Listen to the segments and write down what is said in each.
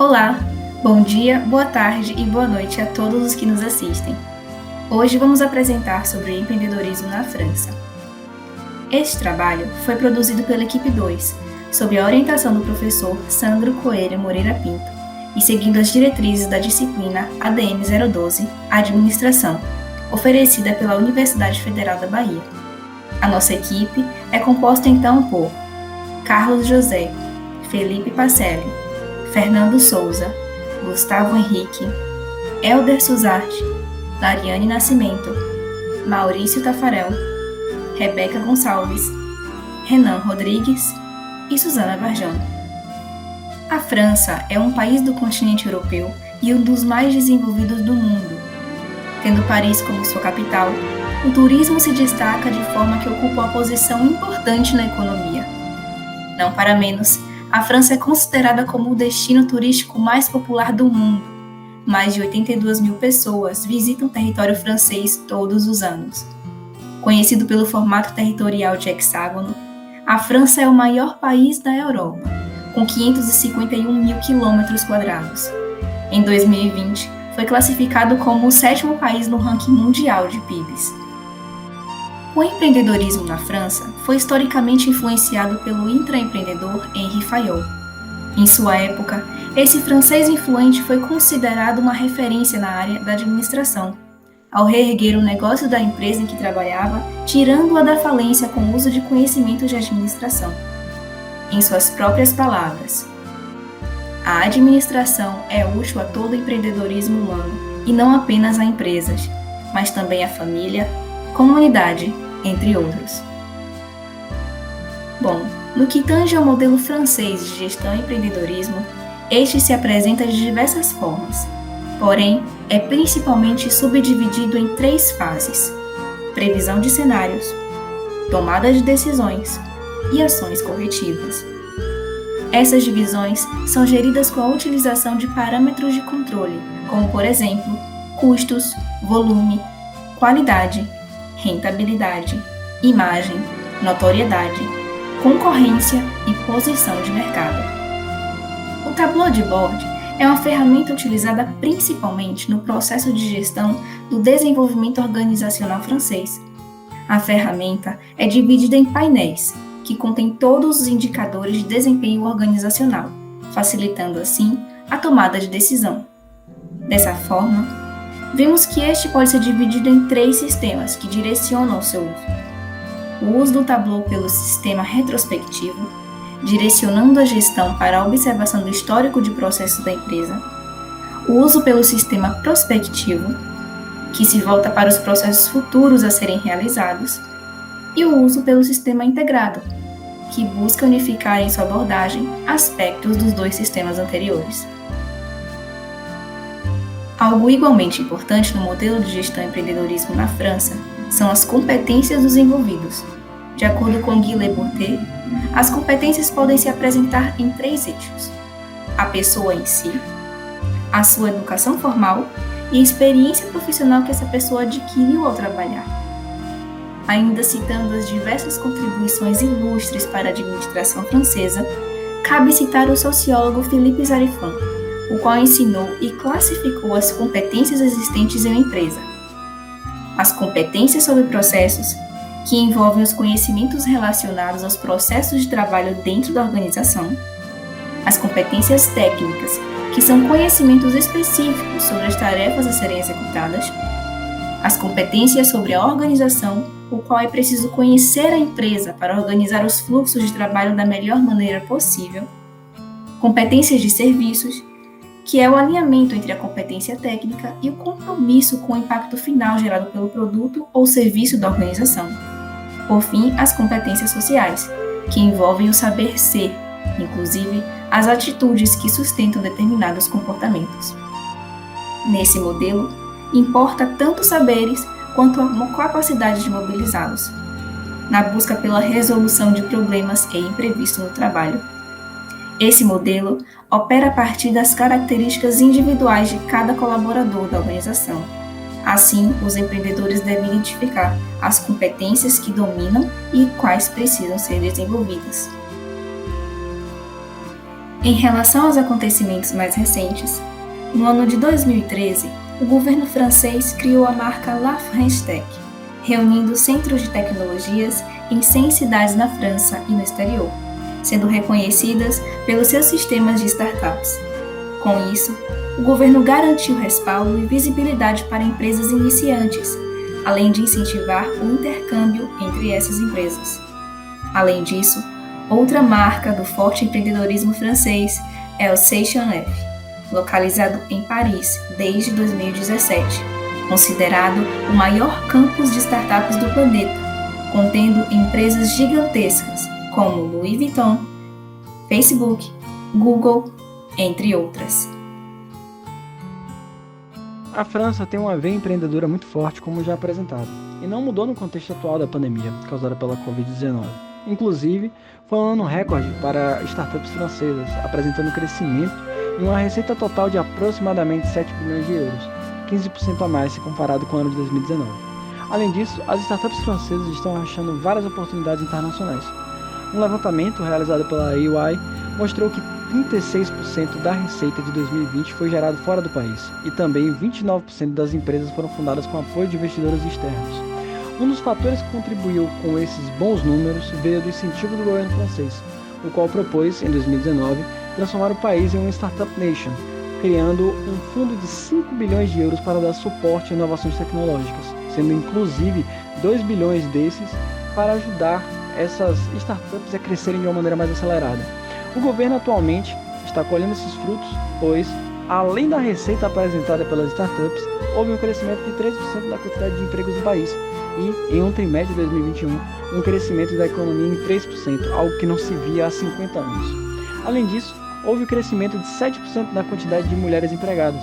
Olá, bom dia, boa tarde e boa noite a todos os que nos assistem. Hoje vamos apresentar sobre empreendedorismo na França. Este trabalho foi produzido pela equipe 2, sob a orientação do professor Sandro Coelho Moreira Pinto e seguindo as diretrizes da disciplina ADM 012, Administração, oferecida pela Universidade Federal da Bahia. A nossa equipe é composta então por Carlos José, Felipe Pacelli, Fernando Souza, Gustavo Henrique, Helder Suzarte, Lariane Nascimento, Maurício Tafarel, Rebeca Gonçalves, Renan Rodrigues e Suzana Varjão. A França é um país do continente europeu e um dos mais desenvolvidos do mundo. Tendo Paris como sua capital, o turismo se destaca de forma que ocupa uma posição importante na economia. Não para menos, a França é considerada como o destino turístico mais popular do mundo. Mais de 82 mil pessoas visitam o território francês todos os anos. Conhecido pelo formato territorial de hexágono, a França é o maior país da Europa, com 551 mil quilômetros quadrados. Em 2020, foi classificado como o 7º país no ranking mundial de PIBs. O empreendedorismo na França foi historicamente influenciado pelo intraempreendedor Henri Fayol. Em sua época, esse francês influente foi considerado uma referência na área da administração, ao reerguer o negócio da empresa em que trabalhava, tirando-a da falência com o uso de conhecimentos de administração. Em suas próprias palavras, a administração é útil a todo o empreendedorismo humano e não apenas a empresas, mas também à família, comunidade, entre outros. Bom, no que tange ao modelo francês de gestão e empreendedorismo, este se apresenta de diversas formas, porém, é principalmente subdividido em 3 fases: previsão de cenários, tomada de decisões e ações corretivas. Essas divisões são geridas com a utilização de parâmetros de controle, como, por exemplo, custos, volume, qualidade, rentabilidade, imagem, notoriedade, concorrência e posição de mercado. O tableau de bord é uma ferramenta utilizada principalmente no processo de gestão do desenvolvimento organizacional francês. A ferramenta é dividida em painéis, que contêm todos os indicadores de desempenho organizacional, facilitando assim a tomada de decisão. Dessa forma, vemos que este pode ser dividido em 3 sistemas que direcionam o seu uso. O uso do tableau pelo sistema retrospectivo, direcionando a gestão para a observação do histórico de processos da empresa. O uso pelo sistema prospectivo, que se volta para os processos futuros a serem realizados. E o uso pelo sistema integrado, que busca unificar em sua abordagem aspectos dos 2 sistemas anteriores. Algo igualmente importante no modelo de gestão e empreendedorismo na França são as competências dos envolvidos. De acordo com Guy Lebourté, as competências podem se apresentar em 3 eixos: a pessoa em si, a sua educação formal e a experiência profissional que essa pessoa adquiriu ao trabalhar. Ainda citando as diversas contribuições ilustres para a administração francesa, cabe citar o sociólogo Philippe Zarifan, o qual ensinou e classificou as competências existentes em uma empresa. As competências sobre processos, que envolvem os conhecimentos relacionados aos processos de trabalho dentro da organização. As competências técnicas, que são conhecimentos específicos sobre as tarefas a serem executadas. As competências sobre a organização, o qual é preciso conhecer a empresa para organizar os fluxos de trabalho da melhor maneira possível. Competências de serviços, que é o alinhamento entre a competência técnica e o compromisso com o impacto final gerado pelo produto ou serviço da organização. Por fim, as competências sociais, que envolvem o saber ser, inclusive as atitudes que sustentam determinados comportamentos. Nesse modelo, importa tanto os saberes quanto a capacidade de mobilizá-los, na busca pela resolução de problemas e imprevistos no trabalho. Esse modelo opera a partir das características individuais de cada colaborador da organização. Assim, os empreendedores devem identificar as competências que dominam e quais precisam ser desenvolvidas. Em relação aos acontecimentos mais recentes, no ano de 2013, o governo francês criou a marca La France Tech, reunindo centros de tecnologias em 100 cidades na França e no exterior, sendo reconhecidas pelos seus sistemas de startups. Com isso, o governo garantiu respaldo e visibilidade para empresas iniciantes, além de incentivar o intercâmbio entre essas empresas. Além disso, outra marca do forte empreendedorismo francês é o Station-F, localizado em Paris desde 2017, considerado o maior campus de startups do planeta, contendo empresas gigantescas como Louis Vuitton, Facebook, Google, entre outras. A França tem uma veia empreendedora muito forte, como já apresentado, e não mudou no contexto atual da pandemia causada pela Covid-19. Inclusive, foi um ano recorde para startups francesas, apresentando crescimento e uma receita total de aproximadamente 7 bilhões de euros, 15% a mais se comparado com o ano de 2019. Além disso, as startups francesas estão achando várias oportunidades internacionais. Um levantamento realizado pela EY mostrou que 36% da receita de 2020 foi gerado fora do país, e também 29% das empresas foram fundadas com apoio de investidores externos. Um dos fatores que contribuiu com esses bons números veio do incentivo do governo francês, o qual propôs, em 2019, transformar o país em uma Startup Nation, criando um fundo de 5 bilhões de euros para dar suporte a inovações tecnológicas, sendo inclusive 2 bilhões desses para ajudar essas startups a crescerem de uma maneira mais acelerada. O governo atualmente está colhendo esses frutos, pois, além da receita apresentada pelas startups, houve um crescimento de 13% da quantidade de empregos no país e, em um trimestre de 2021, um crescimento da economia em 3%, algo que não se via há 50 anos. Além disso, houve um crescimento de 7% na quantidade de mulheres empregadas.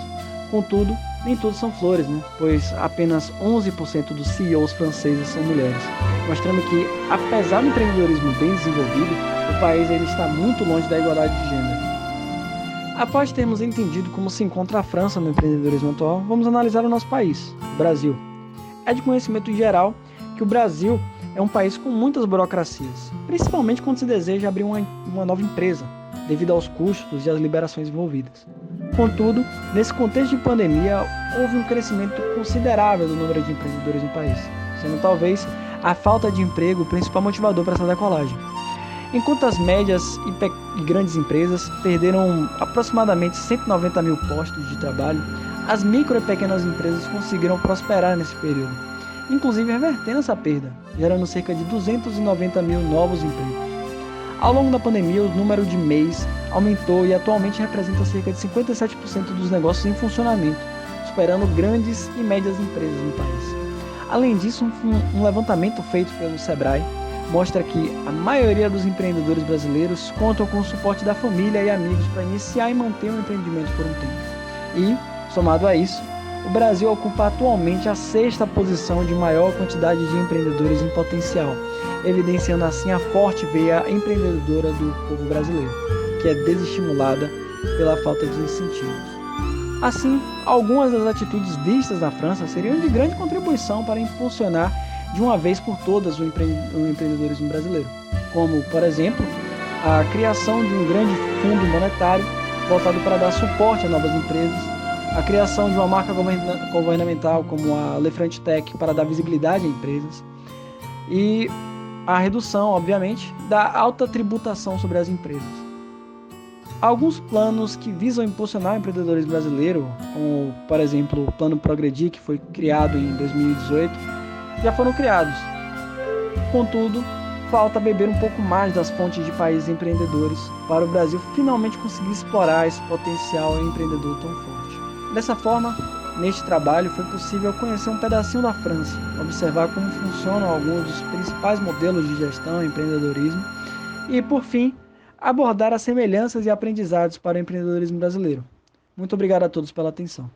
Contudo, nem tudo são flores, pois apenas 11% dos CEOs franceses são mulheres, mostrando que, apesar do empreendedorismo bem desenvolvido, o país ainda está muito longe da igualdade de gênero. Após termos entendido como se encontra a França no empreendedorismo atual, vamos analisar o nosso país, o Brasil. É de conhecimento geral que o Brasil é um país com muitas burocracias, principalmente quando se deseja abrir uma nova empresa, devido aos custos e às liberações envolvidas. Contudo, nesse contexto de pandemia, houve um crescimento considerável do número de empreendedores no país, sendo talvez a falta de emprego o principal motivador para essa decolagem. Enquanto as médias e grandes empresas perderam aproximadamente 190 mil postos de trabalho, as micro e pequenas empresas conseguiram prosperar nesse período, inclusive revertendo essa perda, gerando cerca de 290 mil novos empregos. Ao longo da pandemia, o número de MEIs aumentou e atualmente representa cerca de 57% dos negócios em funcionamento, superando grandes e médias empresas no país. Além disso, um levantamento feito pelo Sebrae mostra que a maioria dos empreendedores brasileiros contam com o suporte da família e amigos para iniciar e manter um empreendimento por um tempo. E, somado a isso, o Brasil ocupa atualmente a 6ª posição de maior quantidade de empreendedores em potencial, evidenciando assim a forte veia empreendedora do povo brasileiro, que é desestimulada pela falta de incentivos. Assim, algumas das atitudes vistas na França seriam de grande contribuição para impulsionar de uma vez por todas o empreendedorismo brasileiro, como, por exemplo, a criação de um grande fundo monetário voltado para dar suporte a novas empresas, a criação de uma marca governamental como a La France Tech para dar visibilidade a empresas e a redução, obviamente, da alta tributação sobre as empresas. Alguns planos que visam impulsionar o empreendedorismo brasileiro, como, por exemplo, o Plano Progredir, que foi criado em 2018, já foram criados. Contudo, falta beber um pouco mais das fontes de países empreendedores para o Brasil finalmente conseguir explorar esse potencial empreendedor tão forte. Dessa forma, neste trabalho foi possível conhecer um pedacinho da França, observar como funcionam alguns dos principais modelos de gestão e empreendedorismo e, por fim, abordar as semelhanças e aprendizados para o empreendedorismo brasileiro. Muito obrigado a todos pela atenção.